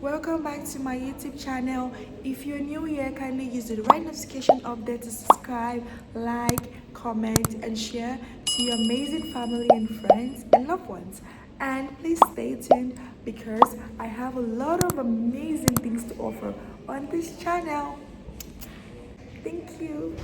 Welcome back to my YouTube channel. If you're new here, kindly use the right notification up there to subscribe, like, comment, and share to your amazing family and friends and loved ones. And please stay tuned because I have a lot of amazing things to offer on this channel. Thank you.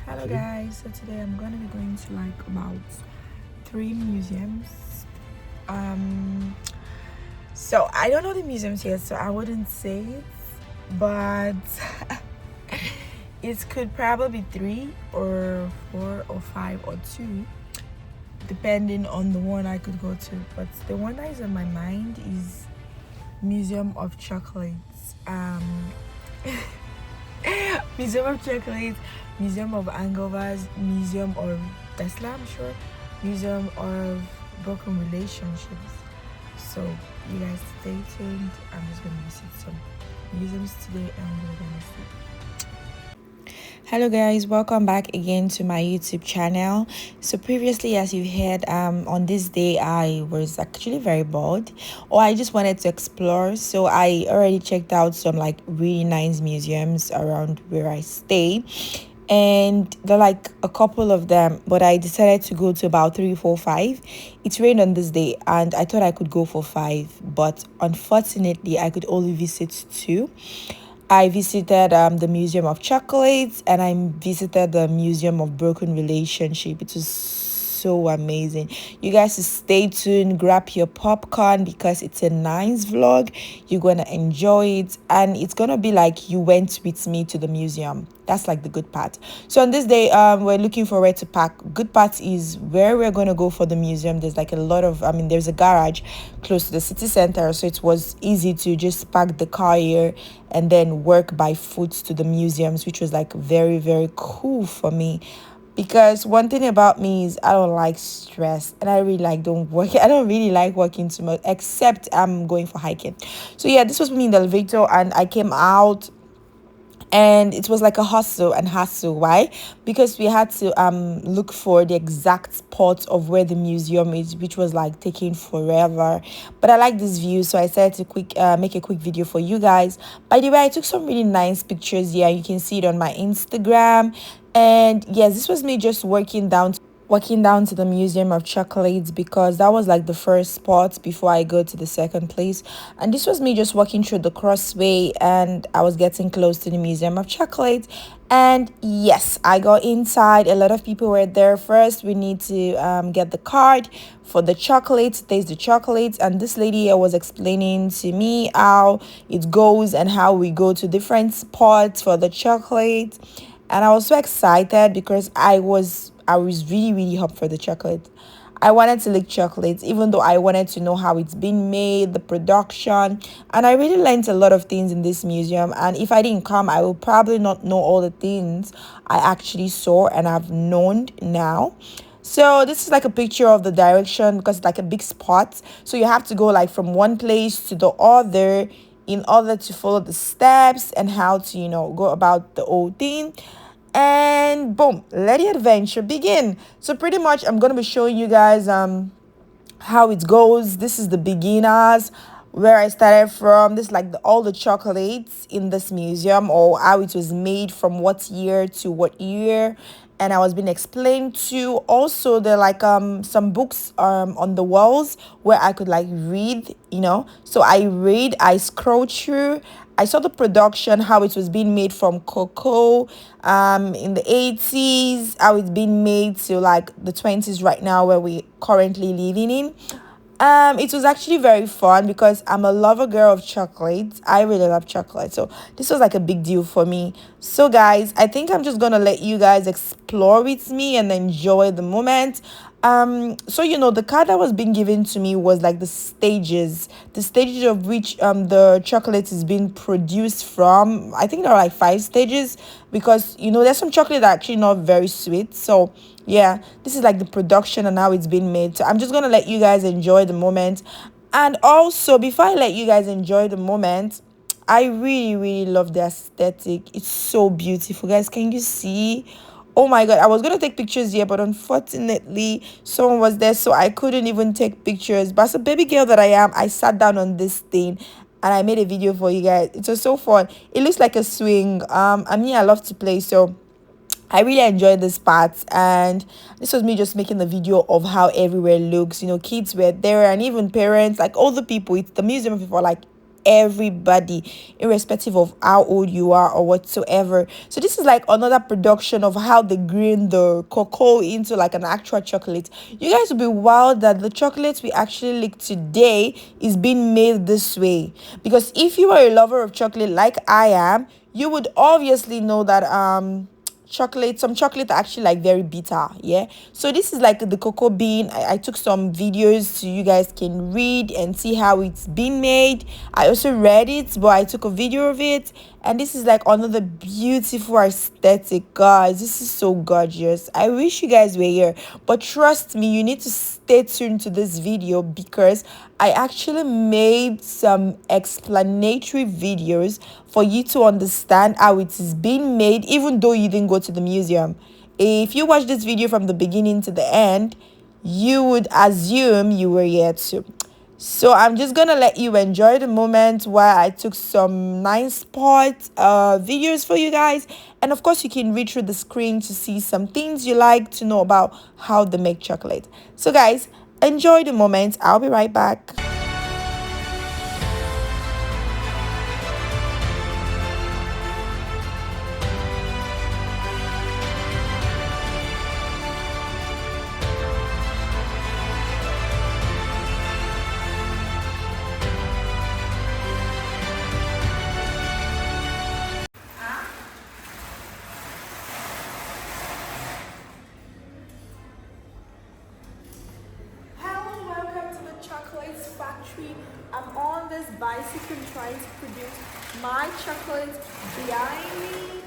Hello guys, so today I'm gonna be going to like about 3 museums. Um so I don't know the museums yet, so I wouldn't say it, but it could probably be 3 or 4 or 5 or 2, depending on the one I could go to. But the one that is on my mind is Museum of Chocolates. Museum of Chocolates, Museum of Hangovers, Museum of Tesla, I'm sure, Museum of Broken Relationships. So you guys stay tuned. I'm just gonna visit some museums today and we're gonna see. Hello guys, welcome back again to my YouTube channel. So previously, as you heard, on this day I was actually very bored, or I just wanted to explore. So I already checked out some like really nice museums around where I stay, and there are like a couple of them, but I decided to go to about 3, 4, 5. It rained on this day and I thought I could go for 5, but unfortunately I could only visit 2. I visited the Museum of Chocolates and I visited the Museum of Broken Relationship. It was so amazing. You guys stay tuned, grab your popcorn because it's a nice vlog. You're gonna enjoy it and it's gonna be like you went with me to the museum. That's like the good part. So on this day, we're looking for where to park. Good part is where we're gonna go for the museum. There's like a lot of, there's a garage close to the city center, so it was easy to just park the car here and then work by foot to the museums, which was like very, very cool for me. Because one thing about me is I don't like stress and I really like don't work. I don't really like working too much, except I'm going for hiking. So yeah, this was me in the elevator and I came out and it was like a hustle and hassle. Why? Because we had to look for the exact spot of where the museum is, which was like taking forever. But I like this view, so I decided to make a quick video for you guys. By the way, I took some really nice pictures here. You can see it on my Instagram. And yes, this was me just walking down to the Museum of Chocolates because that was like the first spot before I go to the second place. And this was me just walking through the crossway and I was getting close to the Museum of Chocolates. And yes, I got inside. A lot of people were there. First, we need to get the card for the chocolates, taste the chocolates. And this lady here was explaining to me how it goes and how we go to different spots for the chocolates. And I was so excited because I was really, really hyped for the chocolate. I wanted to lick chocolates, even though I wanted to know how it's been made, the production. And I really learned a lot of things in this museum. And if I didn't come, I would probably not know all the things I actually saw and I've known now. So this is like a picture of the direction because it's like a big spot. So you have to go like from one place to the other in order to follow the steps and how to, go about the whole thing. And boom, let the adventure begin. So pretty much I'm gonna be showing you guys how it goes. This is the beginners, where I started from. This is like all the chocolates in this museum, or how it was made from what year to what year. And I was being explained to. Also, there are like some books on the walls where I could like read, So I scrolled through. I saw the production, how it was being made from cocoa in the 80s, how it's been made to like the 20s right now where we currently living in. It was actually very fun because I'm a lover girl of chocolates. I really love chocolate. So this was like a big deal for me. So guys, I think I'm just gonna let you guys explore with me and enjoy the moment. So the card that was being given to me was like the stages of which the chocolate is being produced from. I think there are like 5 stages because there's some chocolate that are actually not very sweet. So yeah, this is like the production and how it's been made. So I'm just gonna let you guys enjoy the moment. And also, before I let you guys enjoy the moment, I really, really love the aesthetic. It's so beautiful, guys. Can you see? Oh my god, I was gonna take pictures here, but unfortunately, someone was there, so I couldn't even take pictures. But as a baby girl that I am, I sat down on this thing and I made a video for you guys. It was so fun. It looks like a swing. I mean, I love to play, so I really enjoyed this part, and this was me just making the video of how everywhere looks. You know, kids were there, and even parents, like all the people. It's the museum for like everybody, irrespective of how old you are or whatsoever. So this is like another production of how they grind the cocoa into like an actual chocolate. You guys will be wild that the chocolate we actually lick today is being made this way. Because if you are a lover of chocolate like I am, you would obviously know that chocolate, some chocolate are actually like very bitter. Yeah, so this is like the cocoa bean. I took some videos so you guys can read and see how it's been made. I also read it, but I took a video of it, and this is like another beautiful aesthetic. Guys, this is so gorgeous. I wish you guys were here, but trust me, you need to stay tuned to this video because I actually made some explanatory videos for you to understand how it is being made, even though you didn't go to the museum. If you watch this video from the beginning to the end, you would assume you were here too. So I'm just gonna let you enjoy the moment while I took some nice spot videos for you guys. And of course, you can read through the screen to see some things you like to know about how they make chocolate. So guys, enjoy the moment. I'll be right back. Hello, welcome to the chocolates factory. I'm on this bicycle trying to produce my chocolate behind me,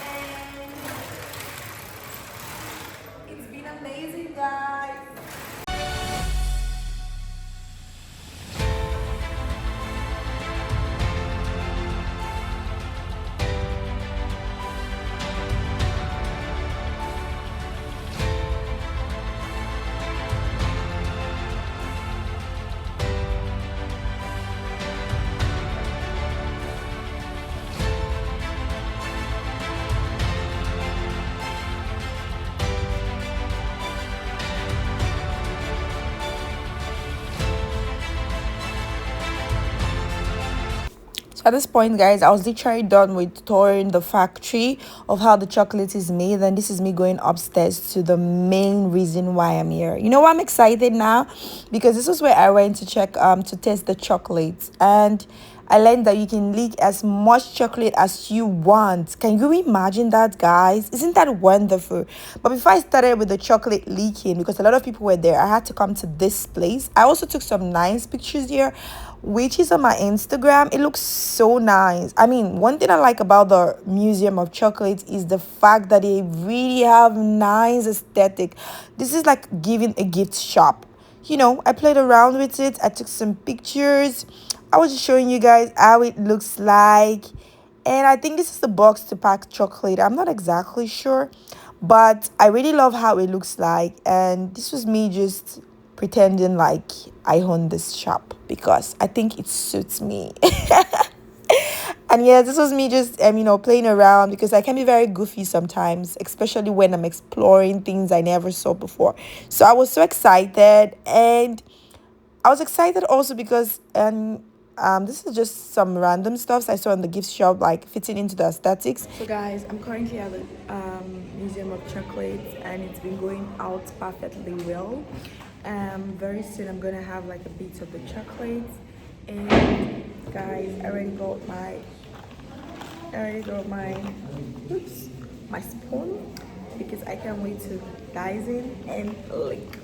and it's been amazing, guys. So at this point, guys, I was literally done with touring the factory of how the chocolate is made, and this is me going upstairs to the main reason why I'm here. You know why I'm excited now? Because this is where I went to check to test the chocolates, and I learned that you can lick as much chocolate as you want. Can you imagine that, guys? Isn't that wonderful? But before I started with the chocolate leaking, because a lot of people were there, I had to come to this place. I also took some nice pictures here, which is on my Instagram. It looks so nice. I mean, one thing I like about the Museum of Chocolates is the fact that they really have nice aesthetic. This is like giving a gift shop. You know, I played around with it. I took some pictures. I was just showing you guys how it looks like. And I think this is the box to pack chocolate. I'm not exactly sure, but I really love how it looks like. And this was me just pretending like I own this shop because I think it suits me. And yeah, this was me just playing around because I can be very goofy sometimes, especially when I'm exploring things I never saw before. So I was so excited, and I was excited also because this is just some random stuff I saw in the gift shop, like fitting into the aesthetics. So guys, I'm currently at the Museum of Chocolates, and it's been going out perfectly well. Very soon I'm gonna have like a bit of the chocolates, and guys, I already got my oops, my spoon because I can't wait to dive in and lick.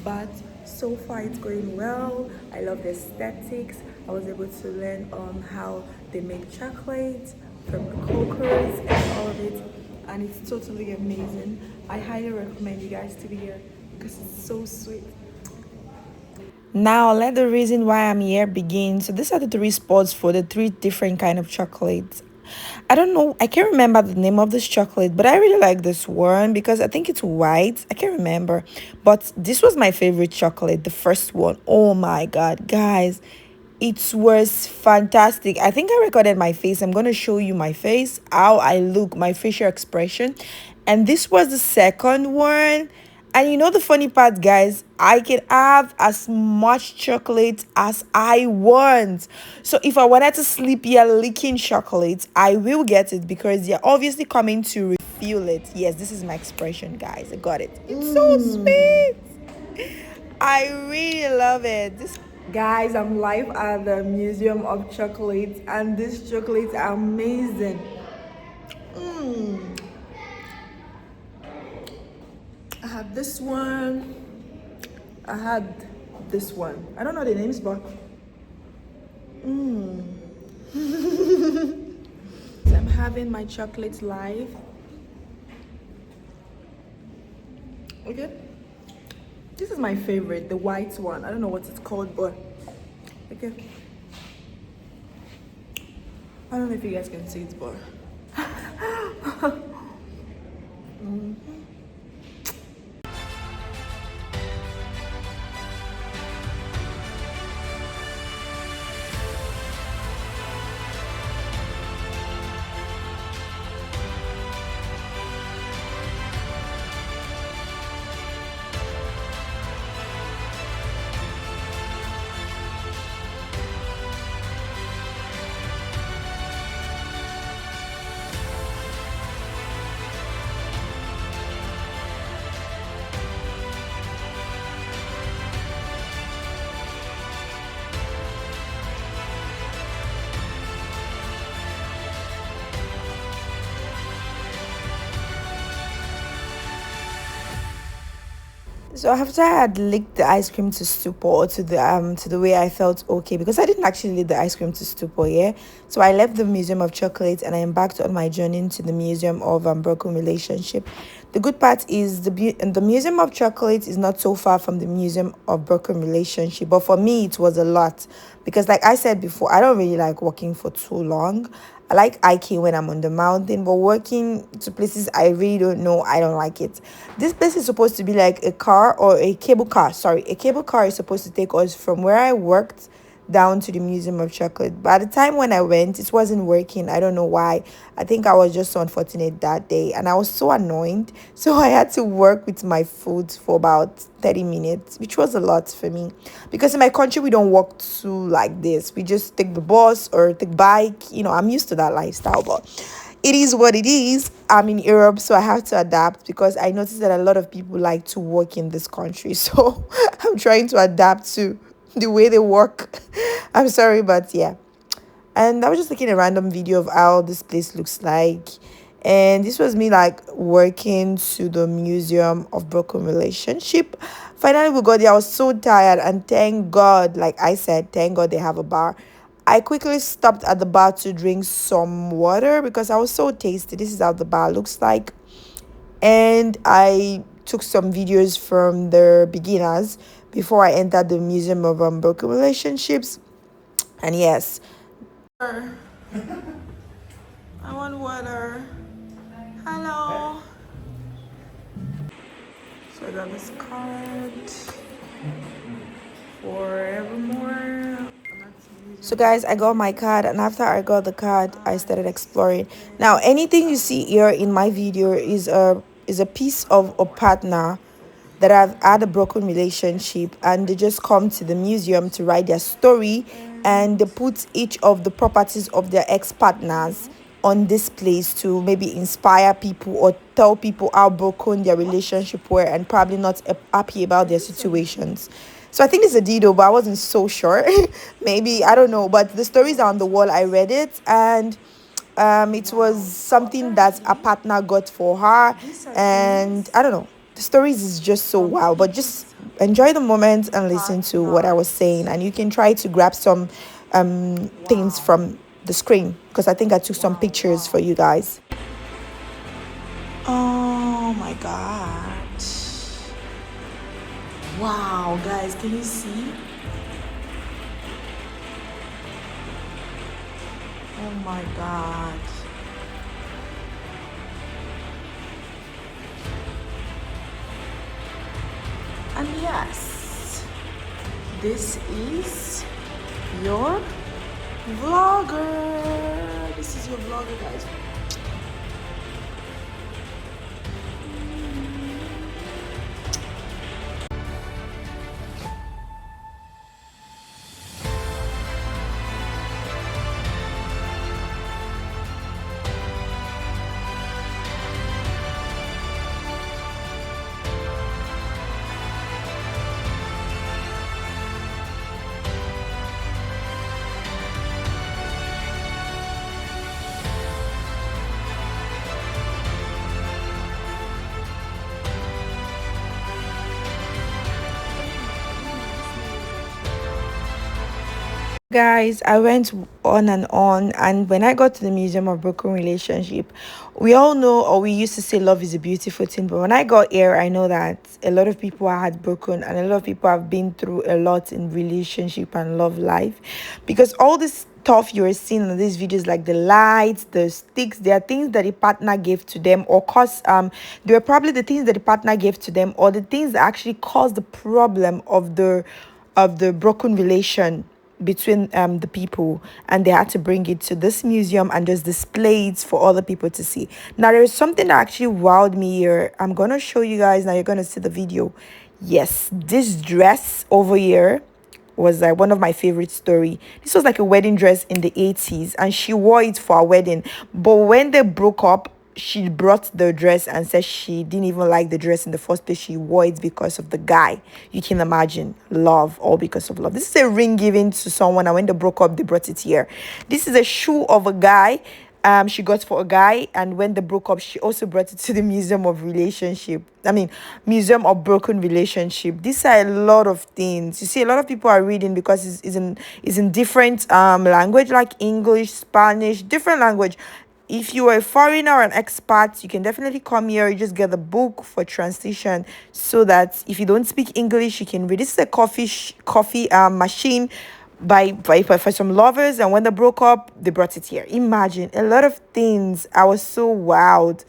But so far it's going well. I love the aesthetics. I was able to learn on how they make chocolate from the cocoas and all of it, and it's totally amazing. I highly recommend you guys to be here because it's so sweet. Now let the reason why I'm here begin. So these are the three spots for the three different kind of chocolates. I don't know, I can't remember the name of this chocolate, but I really like this one because I think it's white. I can't remember. But this was my favorite chocolate, the first one. Oh my god, guys. It was fantastic. I think I recorded my face. I'm going to show you my face, how I look, my facial expression. And this was the second one. And you know the funny part, guys, I can have as much chocolate as I want. So if I wanted to sleep here licking chocolate, I will get it because they're obviously coming to refill it. Yes, this is my expression, guys. I got it. It's so sweet. I really love it. Guys, I'm live at the Museum of Chocolates, and these chocolates are amazing. I had this one. I had this one. I don't know the names, but so I'm having my chocolates live. Okay. This is my favorite, the white one. I don't know what it's called, but okay. I don't know if you guys can see it, but so after I had licked the ice cream to stupor to the way I felt okay because I didn't actually lick the ice cream to stupor, yeah. So I left the Museum of Chocolate and I embarked on my journey into the Museum of Broken Relationship. The good part is the Museum of Chocolate is not so far from the Museum of Broken Relationship, but for me it was a lot because, like I said before, I don't really like walking for too long. I like hiking when I'm on the mountain, but walking to places I really don't know, I don't like it. This place is supposed to be like a car or a cable car. Sorry, a cable car is supposed to take us from where I worked down to the Museum of Chocolate. But at the time when I went, it wasn't working. I don't know why. I think I was just so unfortunate that day and I was so annoyed. So I had to work with my foot for about 30 minutes, which was a lot for me. Because in my country, we don't walk too like this. We just take the bus or take bike. You know, I'm used to that lifestyle, but it is what it is. I'm in Europe, so I have to adapt because I noticed that a lot of people like to work in this country. So I'm trying to adapt to the way they work. I'm sorry, but yeah. And I was just taking a random video of how this place looks like. And this was me like working to the Museum of Broken Relationship. Finally, we got there. I was so tired, and thank God, like I said, thank God they have a bar. I quickly stopped at the bar to drink some water because I was so tasty. This is how the bar looks like. And I took some videos from the beginners before I entered the Museum of Broken Relationships. And yes, I want water. Hello. So I got this card forevermore. So guys, I got my card, and after I got the card, I started exploring. Now, anything you see here in my video is a piece of a partner that have had a broken relationship, and they just come to the museum to write their story, and they put each of the properties of their ex-partners on this place to maybe inspire people or tell people how broken their relationship were and probably not happy about their situations. So I think it's a Dido, but I wasn't so sure. Maybe, I don't know. But the stories are on the wall. I read it, and it was something that a partner got for her. And I don't know. The stories is just so wow. But just enjoy the moment and listen to what I was saying. And you can try to grab some things from the screen because I think I took some pictures for you guys. Oh my god. Wow, guys, can you see? Oh my god. And yes, this is your vlogger. This is your vlogger, guys. Guys, I went on, and when I got to the Museum of Broken Relationship, we all know, or we used to say love is a beautiful thing, but when I got here, I know that a lot of people are heartbroken and a lot of people have been through a lot in relationship and love life, because all this stuff you're seeing in these videos, like the lights, the sticks, they are things that the partner gave to them, or cause they were probably the things that the partner gave to them, or the things that actually caused the problem of the broken relation between the people, and they had to bring it to this museum and just display it for other people to see. Now there's something that actually wowed me here. I'm gonna show you guys. Now you're gonna see the video. Yes, this dress over here was like one of my favorite story. This was like a wedding dress in the 80s, and she wore it for a wedding, but when they broke up, she brought the dress and said she didn't even like the dress in the first place. She wore it because of the guy. You can imagine, love, all because of love. This is a ring given to someone, and when they broke up, they brought it here. This is a shoe of a guy she got for a guy, and when they broke up, she also brought it to the Museum of Relationship. I mean, Museum of Broken Relationship. These are a lot of things. You see, a lot of people are reading because it's in different language, like English, Spanish, different language. If you are a foreigner or an expat, you can definitely come here. You just get the book for translation, so that if you don't speak English, you can read. This is a coffee machine for some lovers, and when they broke up, they brought it here. Imagine a lot of things. I was so wowed.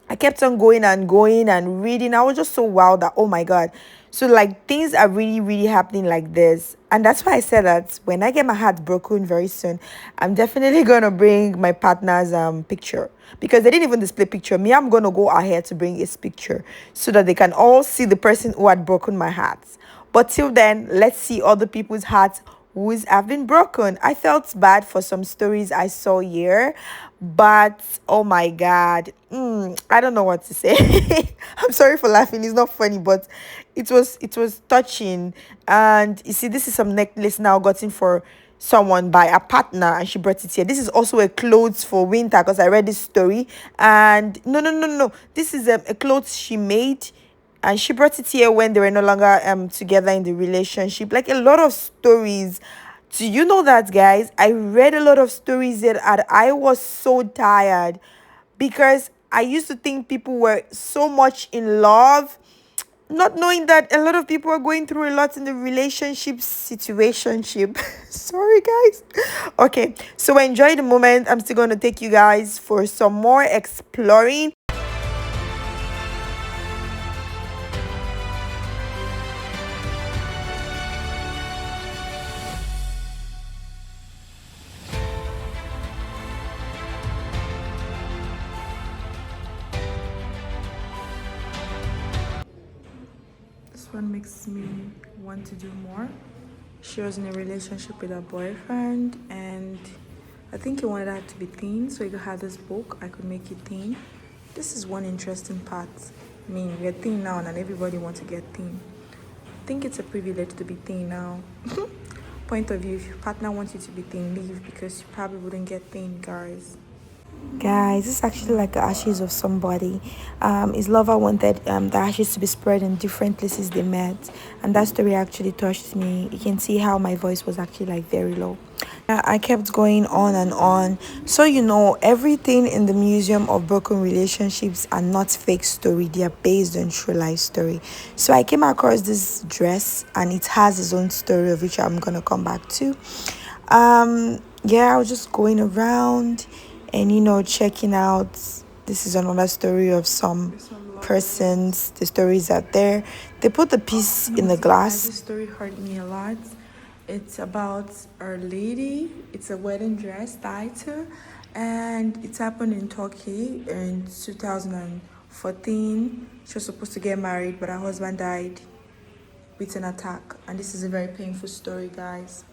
I kept on going and going and reading. I was just so wowed that, oh my God. So like things are really, really happening like this. And that's why I said that when I get my heart broken very soon, I'm definitely gonna bring my partner's picture. Because they didn't even display picture. Me, I'm gonna go ahead to bring his picture so that they can all see the person who had broken my heart. But till then, let's see other people's hearts who's have been broken. I felt bad for some stories I saw here, but oh my God, I don't know what to say. I'm sorry for laughing. It's not funny, but it was touching. And you see, this is some necklace now gotten for someone by a partner, and she brought it here. This is also a clothes for winter, because I read this story. And no, this is a clothes she made, and she brought it here when they were no longer together in the relationship. Like a lot of stories. Do you know that, guys? I read a lot of stories that I was so tired, because I used to think people were so much in love, not knowing that a lot of people are going through a lot in the relationship situationship. Sorry, guys. Okay, so enjoy the moment. I'm still going to take you guys for some more exploring. This one makes me want to do more. She was in a relationship with her boyfriend, and I think he wanted her to be thin, so he had this book. I could make you thin. This is one interesting part. I mean, we're thin now, and everybody wants to get thin. I think it's a privilege to be thin now. Point of view, if your partner wants you to be thin, leave, because you probably wouldn't get thin, guys. Guys, this is actually like the ashes of somebody. His lover wanted the ashes to be spread in different places they met, and that story actually touched me. You can see how my voice was actually like very low. I kept going on and on. So you know, everything in the Museum of Broken Relationships are not fake story. They are based on true life story. So I came across this dress, and it has its own story, of which I'm gonna come back to. yeah, I was just going around and checking out. This is another story of some persons. The stories are there. They put the piece in the glass. This story hurt me a lot. It's about Our Lady. It's a wedding dress title, and it happened in Turkey in 2014. She was supposed to get married, but her husband died with an attack, and this is a very painful story, guys.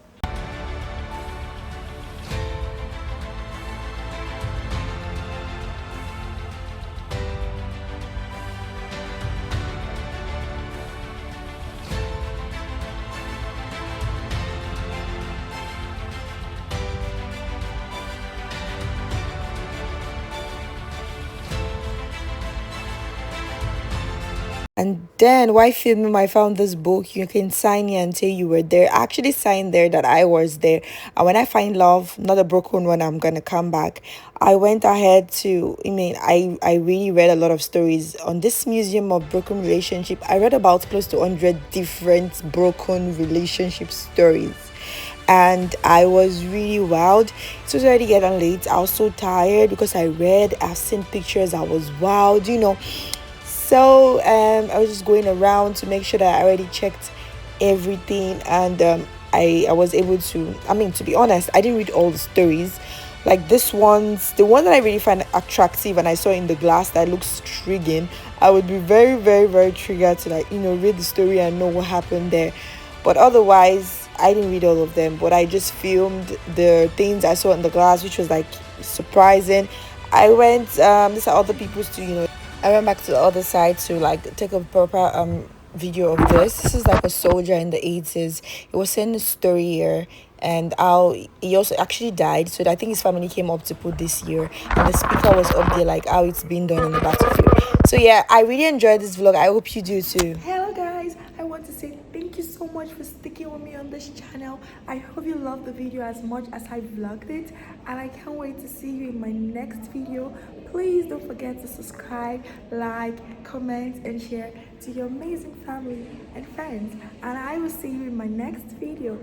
And then while filming, I found this book. You can sign here and say you were there. I actually signed there that I was there. And when I find love, not a broken one, I'm gonna come back. I went ahead to, I really read a lot of stories on this museum of broken relationship. I read about close to 100 different broken relationship stories. And I was really wowed. It was already getting late. I was so tired because I've seen pictures. I was wowed. So I was just going around to make sure that I already checked everything, and I was able to. To be honest, I didn't read all the stories. Like the one that I really find attractive, and I saw in the glass that looks intriguing. I would be very, very, very triggered to read the story and know what happened there. But otherwise, I didn't read all of them. But I just filmed the things I saw in the glass, which was like surprising. I went. These are other people's too. I went back to the other side to take a proper video of this. This is like a soldier in the 80s. He was saying a story here, and how he also actually died. So I think his family came up to put this here, and the speaker was up there like how it's been done in the battlefield. So yeah, I really enjoyed this vlog. I hope you do too. Hello guys, I want to say thank you so much for sticking with me on this channel. I hope you loved the video as much as I vlogged it, and I can't wait to see you in my next video. Please don't forget to subscribe, like, comment, and share to your amazing family and friends. And I will see you in my next video.